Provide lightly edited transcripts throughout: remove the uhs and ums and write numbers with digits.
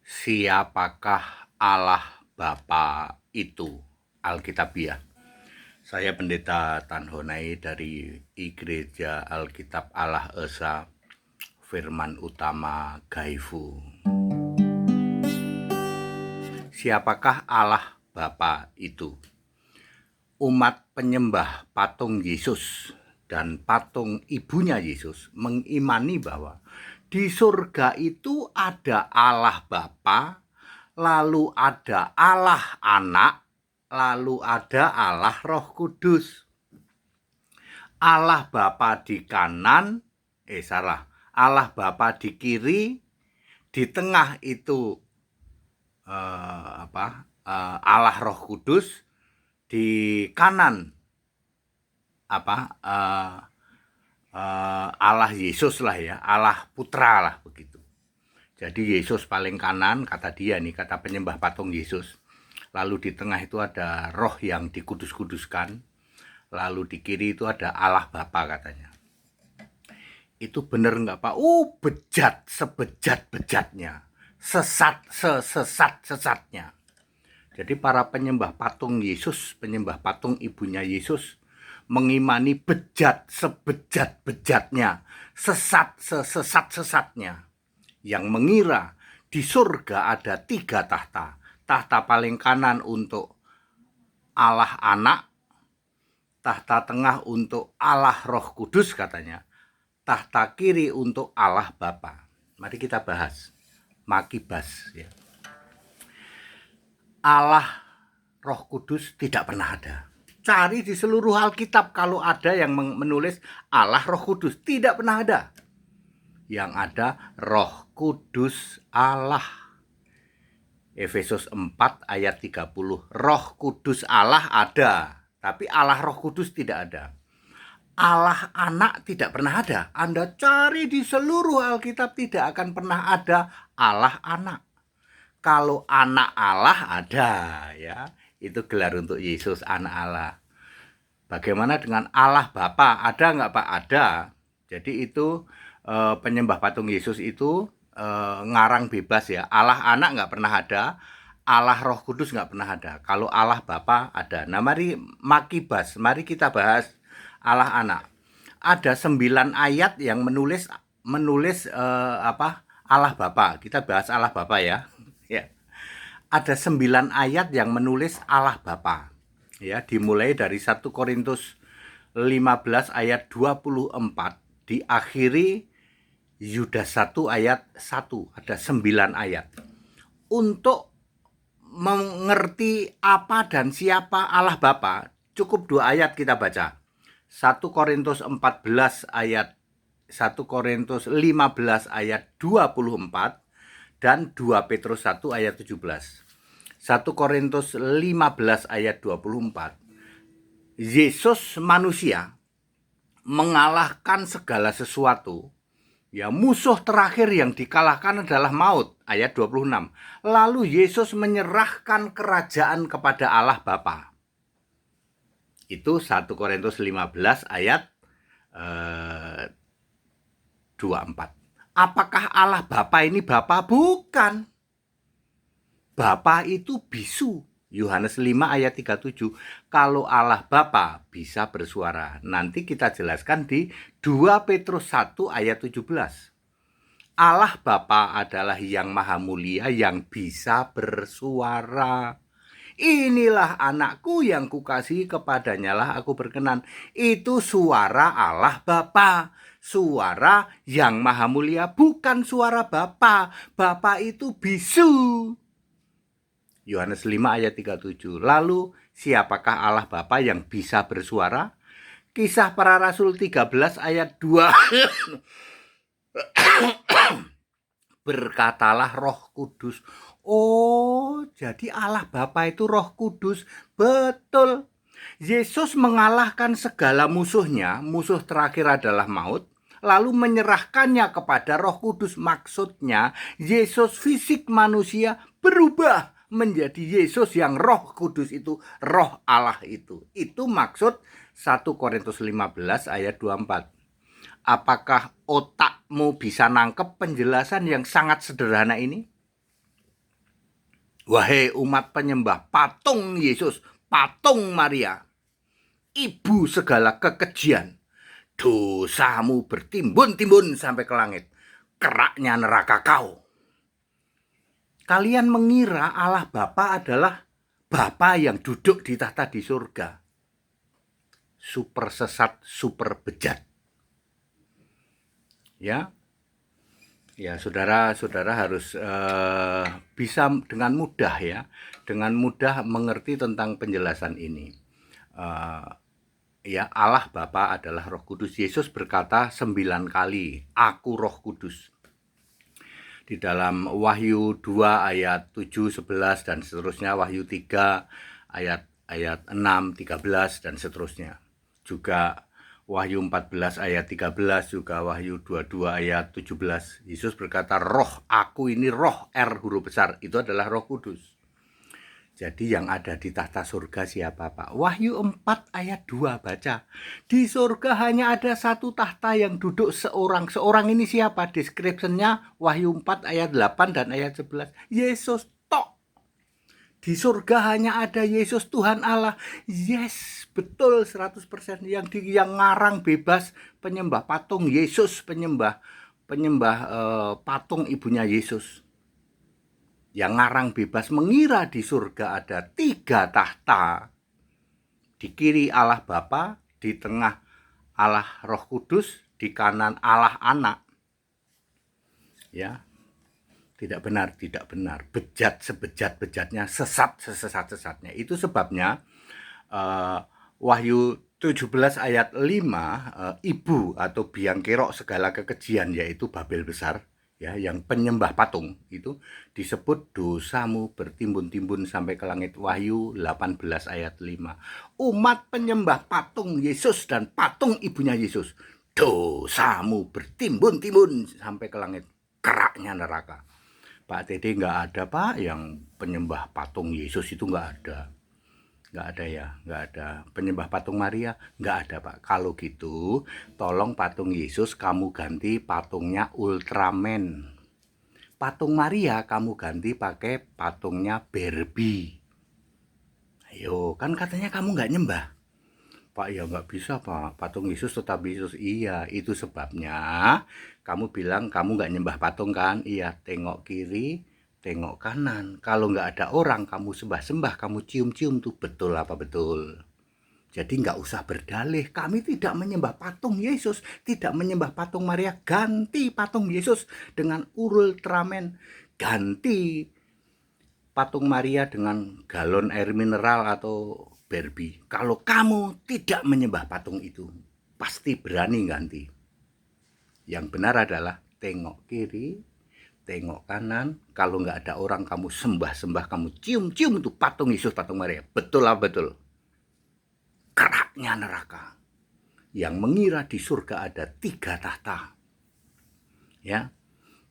Siapakah Allah Bapa itu? Alkitabiah. Saya Pendeta Tanhonai dari Gereja Alkitab Allah Esa, Firman Utama Gaifu. Siapakah Allah Bapa itu? Umat penyembah patung Yesus dan patung ibunya Yesus mengimani bahwa di surga itu ada Allah Bapa, lalu ada Allah Anak, lalu ada Allah Roh Kudus. Allah Bapa di kanan, Allah Bapa di kiri, di tengah itu Allah Roh Kudus, di kanan Allah Yesus lah ya, Allah Putra lah begitu. Jadi Yesus paling kanan, kata dia nih, kata penyembah patung Yesus. Lalu di tengah itu ada roh yang dikudus-kuduskan. Lalu di kiri itu ada Allah Bapa katanya. Itu bener nggak Pak? Bejat sebejat-bejatnya. Sesat-sesat-sesatnya. Jadi para penyembah patung Yesus, penyembah patung ibunya Yesus, mengimani bejat sebejat-bejatnya, sesat sesat-sesatnya, yang mengira di surga ada 3 tahta. Tahta paling kanan untuk Allah Anak, tahta tengah untuk Allah Roh Kudus katanya, tahta kiri untuk Allah Bapa. Mari kita bahas, makibas ya. Allah Roh Kudus tidak pernah ada. Cari di seluruh Alkitab kalau ada yang menulis Allah Roh Kudus, tidak pernah ada. Yang ada Roh Kudus Allah. Efesus 4 ayat 30. Roh Kudus Allah ada, tapi Allah Roh Kudus tidak ada. Allah Anak tidak pernah ada. Anda cari di seluruh Alkitab tidak akan pernah ada Allah Anak. Kalau Anak Allah ada ya, itu gelar untuk Yesus Anak Allah. Bagaimana dengan Allah Bapa? Ada nggak Pak? Ada. Jadi itu penyembah patung Yesus itu ngarang bebas ya. Allah Anak nggak pernah ada, Allah Roh Kudus nggak pernah ada. Kalau Allah Bapa ada. Nah mari makibas, mari kita bahas Allah Anak. Ada 9 ayat yang menulis Allah Bapa. Kita bahas Allah Bapa ya. Ya. Ada 9 ayat yang menulis Allah Bapa. Ya, dimulai dari 1 Korintus 15 ayat 24, diakhiri Yudas 1 ayat 1. Ada 9 ayat. Untuk mengerti apa dan siapa Allah Bapa, cukup 2 ayat kita baca. 1 Korintus 14 ayat 1 Korintus 15 ayat 24 dan 2 Petrus 1 ayat 17. 1 Korintus 15 ayat 24. Yesus manusia mengalahkan segala sesuatu. Ya, musuh terakhir yang dikalahkan adalah maut, ayat 26. Lalu Yesus menyerahkan kerajaan kepada Allah Bapa. Itu 1 Korintus 15 ayat 24. Apakah Allah Bapa ini Bapa? Bukan. Bapa itu bisu. Yohanes 5 ayat 37. Kalau Allah Bapa bisa bersuara. Nanti kita jelaskan di 2 Petrus 1 ayat 17. Allah Bapa adalah yang maha mulia yang bisa bersuara. Inilah anakku yang kukasihi, kepadanya lah aku berkenan. Itu suara Allah Bapa. Suara yang maha mulia, bukan suara Bapa. Bapa itu bisu. Yohanes 5 ayat 37. Lalu siapakah Allah Bapa yang bisa bersuara? Kisah Para Rasul 13 ayat 2. Berkatalah Roh Kudus. Oh, jadi Allah Bapa itu Roh Kudus. Betul. Yesus mengalahkan segala musuhnya. Musuh terakhir adalah maut. Lalu menyerahkannya kepada Roh Kudus. Maksudnya Yesus fisik manusia berubah menjadi Yesus yang Roh Kudus itu, Roh Allah itu. Itu maksud 1 Korintus 15 ayat 24. Apakah otakmu bisa nangkep penjelasan yang sangat sederhana ini? Wahai umat penyembah patung Yesus, patung Maria, ibu segala kekejian, dosamu bertimbun-timbun sampai ke langit, keraknya neraka kau. Kalian mengira Allah Bapa adalah Bapa yang duduk di tahta di surga. Super sesat, super bejat. Ya, saudara harus bisa dengan mudah mengerti tentang penjelasan ini. Allah Bapa adalah Roh Kudus. Yesus berkata 9 kali, Aku Roh Kudus. Di dalam Wahyu 2 ayat 7, 11 dan seterusnya, Wahyu 3 ayat 6, 13 dan seterusnya. Juga Wahyu 14 ayat 13, juga Wahyu 22 ayat 17. Yesus berkata, Roh, aku ini roh, R huruf besar, itu adalah Roh Kudus. Jadi yang ada di tahta surga siapa, Pak? Wahyu 4 ayat 2 baca. Di surga hanya ada satu tahta yang duduk seorang. Seorang ini siapa? Deskripsinya Wahyu 4 ayat 8 dan ayat 11. Yesus tok. Di surga hanya ada Yesus Tuhan Allah. Yes, betul 100%. Yang ngarang bebas penyembah patung Yesus, penyembah patung ibunya Yesus. Yang ngarang bebas mengira di surga ada 3 tahta. Di kiri Allah Bapa, di tengah Allah Roh Kudus, di kanan Allah Anak. Ya, tidak benar. Bejat sebejat-bejatnya, sesat sesesat-sesatnya. Itu sebabnya Wahyu 17 ayat 5, ibu atau biang kerok segala kekejian, yaitu Babel besar, ya, yang penyembah patung itu disebut dosamu bertimbun-timbun sampai ke langit. Wahyu 18 ayat 5. Umat penyembah patung Yesus dan patung ibunya Yesus, dosamu bertimbun-timbun sampai ke langit, keraknya neraka. Pak TD nggak ada, Pak, yang penyembah patung Yesus itu nggak ada. Nggak ada. Penyembah patung Maria nggak ada, Pak. Kalau gitu tolong patung Yesus kamu ganti patungnya Ultraman, patung Maria kamu ganti pakai patungnya Barbie. Ayo, kan katanya kamu nggak nyembah, Pak. Ya nggak bisa, Pak, patung Yesus tetap Yesus. Iya, itu sebabnya kamu bilang kamu nggak nyembah patung kan. Iya, tengok kiri, tengok kanan. Kalau nggak ada orang, kamu sembah-sembah, kamu cium-cium tuh. Betul apa betul? Jadi nggak usah berdalih. Kami tidak menyembah patung Yesus, tidak menyembah patung Maria. Ganti patung Yesus dengan Ultraman. Ganti patung Maria dengan galon air mineral atau Barbie. Kalau kamu tidak menyembah patung itu, pasti berani ganti. Yang benar adalah tengok kiri, tengok kanan. Kalau nggak ada orang, kamu sembah-sembah, kamu cium-cium itu patung Yesus, patung Maria. Betul lah, betul. Keraknya neraka. Yang mengira di surga ada 3 tahta. Ya,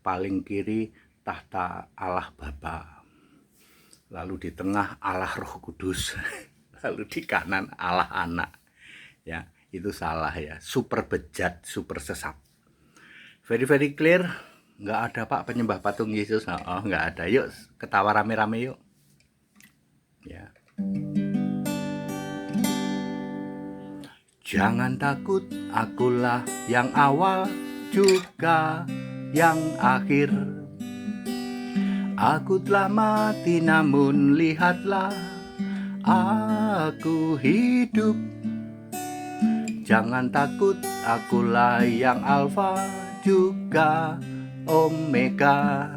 paling kiri tahta Allah Bapa. Lalu di tengah Allah Roh Kudus. Lalu di kanan Allah Anak. Ya, itu salah ya. Super bejat, super sesat. Very clear. Nggak ada, Pak, penyembah patung Yesus. Oh, nggak ada. Yuk ketawa rame-rame yuk. Ya. Jangan takut, akulah yang awal juga yang akhir. Aku telah mati namun lihatlah aku hidup. Jangan takut, akulah yang alfa juga omega.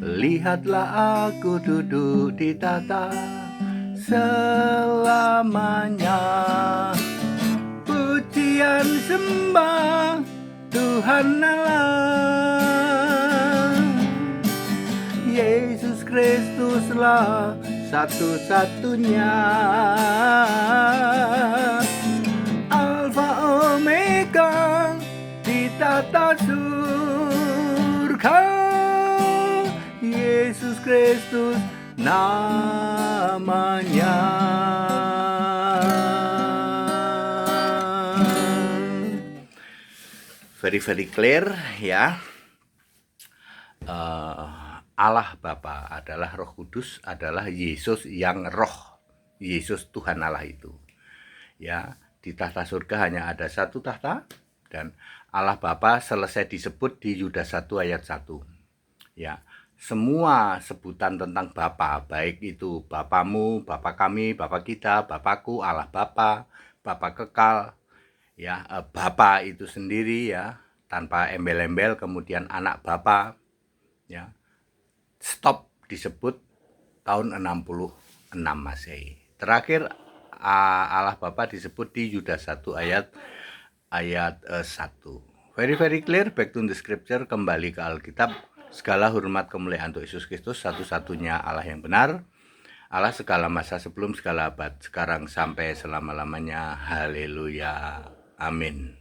Lihatlah aku duduk di tahta selamanya. Pujian sembah Tuhan Allah. Yesus Kristuslah satu-satunya. Alfa Omega di tata surga. Yesus Kristus namanya. Very clear ya. Allah Bapa adalah Roh Kudus, adalah Yesus yang roh. Yesus Tuhan Allah itu. Ya, di tahta surga hanya ada satu tahta, dan Allah Bapa selesai disebut di Yudas 1 ayat 1. Ya, semua sebutan tentang Bapa, baik itu Bapamu, Bapa kami, Bapa kita, Bapakku, Allah Bapa, Bapa kekal, ya, Bapa itu sendiri ya, tanpa embel-embel, kemudian anak Bapa, ya, stop disebut tahun 66 Masehi. Terakhir Allah Bapa disebut di Yudas 1 ayat 1. Very clear, back to the scripture, kembali ke Alkitab. Segala hormat kemuliaan untuk Yesus Kristus, satu-satunya Allah yang benar, Allah segala masa sebelum segala abad, sekarang sampai selama-lamanya. Haleluya. Amin.